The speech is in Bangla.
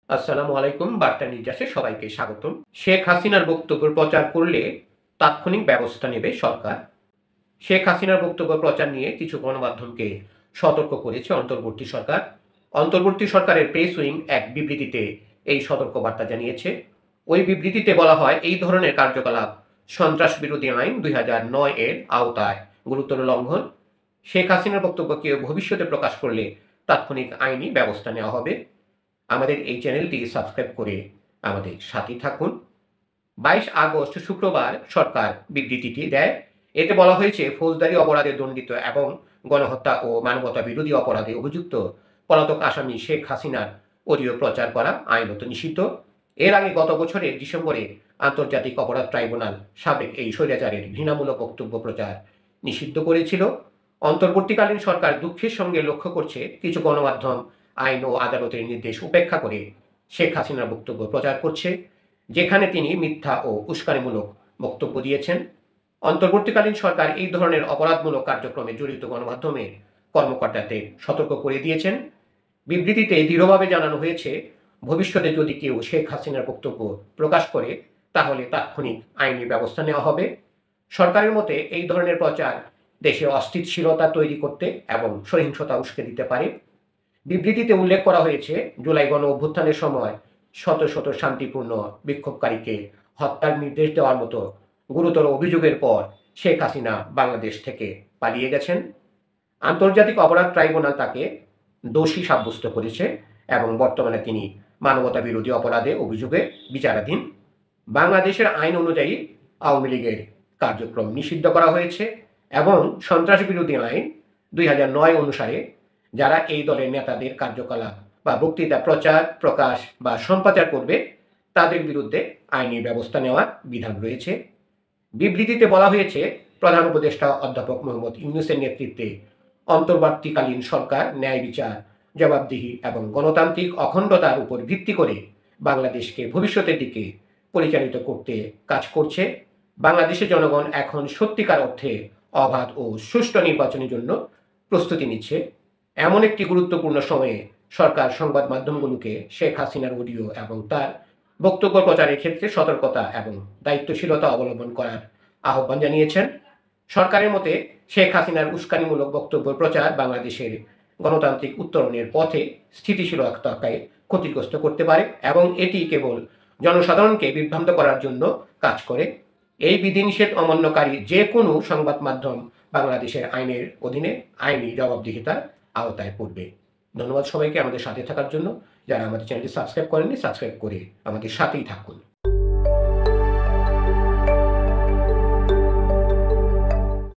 আসসালামু আলাইকুম। বার্তা নির্যাসে সবাইকে স্বাগতম। শেখ হাসিনার বক্তব্য প্রচার করলে তাৎক্ষণিক ব্যবস্থা নেবে সরকার। শেখ হাসিনার বক্তব্য প্রচার নিয়ে কিছু গণমাধ্যমকে সতর্ক করেছে অন্তর্বর্তী সরকার। অন্তর্বর্তী সরকারের প্রেস উইং এক বিবৃতিতে এই সতর্কবার্তা জানিয়েছে। ওই বিবৃতিতে বলা হয়, এই ধরনের কার্যকলাপ সন্ত্রাস বিরোধী আইন 2009 এর আওতায় গুরুতর লঙ্ঘন। শেখ হাসিনার বক্তব্যকে ভবিষ্যতে প্রকাশ করলে তাৎক্ষণিক আইনি ব্যবস্থা নেওয়া হবে। আমাদের এই চ্যানেলটি সাবস্ক্রাইব করে আমাদের সাথেই থাকুন। 22 আগস্ট শুক্রবার সরকার বিবৃতিটি দেয়। এতে বলা হয়েছে, ফৌজদারি অপরাধে দণ্ডিত এবং গণহত্যা ও মানবতা বিরোধী অপরাধে অভিযুক্ত পলাতক আসামি শেখ হাসিনার অডিও প্রচার করা আইনত নিষিদ্ধ। এর আগে গত বছরের ডিসেম্বরে আন্তর্জাতিক অপরাধ ট্রাইব্যুনাল সাবেক এই স্বৈরাচারের ঘৃণামূলক বক্তব্য প্রচার নিষিদ্ধ করেছিল। অন্তর্বর্তীকালীন সরকার দুঃখের সঙ্গে লক্ষ্য করছে, কিছু গণমাধ্যম আইন ও আদালতের নির্দেশ উপেক্ষা করে শেখ হাসিনার বক্তব্য প্রচার করছে, যেখানে তিনি মিথ্যা ও উস্কানিমূলক বক্তব্য দিয়েছেন। অন্তর্বর্তীকালীন সরকার এই ধরনের অপরাধমূলক কার্যক্রমে জড়িত গণমাধ্যমের কর্মকর্তাদের সতর্ক করে দিয়েছেন। বিবৃতিতে দৃঢ়ভাবে জানানো হয়েছে, ভবিষ্যতে যদি কেউ শেখ হাসিনার বক্তব্য প্রকাশ করে তাহলে তাৎক্ষণিক আইনি ব্যবস্থা নেওয়া হবে। সরকারের মতে এই ধরনের প্রচার দেশে অস্থিতিশীলতা তৈরি করতে এবং সহিংসতা উস্কে দিতে পারে। বিবৃতিতে উল্লেখ করা হয়েছে, জুলাই গণ অভ্যুত্থানের সময় শত শত শান্তিপূর্ণ বিক্ষোভকারীকে হত্যার নির্দেশ দেওয়ার মতো গুরুতর অভিযোগের পর শেখ হাসিনা বাংলাদেশ থেকে পালিয়ে গেছেন। আন্তর্জাতিক অপরাধ ট্রাইব্যুনাল তাকে দোষী সাব্যস্ত করেছে এবং বর্তমানে তিনি মানবতা বিরোধী অপরাধে অভিযোগে বিচারাধীন। বাংলাদেশের আইন অনুযায়ী আওয়ামী লীগের কার্যক্রম নিষিদ্ধ করা হয়েছে এবং সন্ত্রাস বিরোধী আইন 2009 অনুসারে যারা এই দলের নেতাদের কার্যকলাপ বা বক্তৃতা প্রচার, প্রকাশ বা সম্প্রচার করবে তাদের বিরুদ্ধে আইনি ব্যবস্থা নেওয়ার বিধান রয়েছে। বিবৃতিতে বলা হয়েছে, প্রধান উপদেষ্টা অধ্যাপক মোহাম্মদ ইউনূসের নেতৃত্বে অন্তর্বর্তীকালীন সরকার ন্যায় বিচার, জবাবদিহি এবং গণতান্ত্রিক অখণ্ডতার উপর ভিত্তি করে বাংলাদেশকে ভবিষ্যতের দিকে পরিচালিত করতে কাজ করছে। বাংলাদেশের জনগণ এখন সত্যিকার অর্থে অবাধ ও সুষ্ঠু নির্বাচনের জন্য প্রস্তুতি নিচ্ছে। এমন একটি গুরুত্বপূর্ণ সময়ে সরকার সংবাদ মাধ্যমগুলোকে শেখ হাসিনার অডিও এবং তার বক্তব্য প্রচারের ক্ষেত্রে সতর্কতা এবং দায়িত্বশীলতা অবলম্বন করার আহ্বান জানিয়েছেন। সরকারের মতে, শেখ হাসিনার উস্কানিমূলক বক্তব্য প্রচার বাংলাদেশের গণতান্ত্রিক উত্তরণের পথে স্থিতিশীলতাকে ক্ষতিগ্রস্ত করতে পারে এবং এটি কেবল জনসাধারণকে বিভ্রান্ত করার জন্য কাজ করে। এই বিধিনিষেধ অমান্যকারী যে কোনো সংবাদ মাধ্যম বাংলাদেশের আইনের অধীনে আইনি জবাবদিহিতার আওতায় পড়বে। ধন্যবাদ সবাইকে আমাদের সাথে থাকার জন্য। যারা আমাদের চ্যানেলটি সাবস্ক্রাইব করেননি, সাবস্ক্রাইব করে আমাদের সাথেই থাকুন।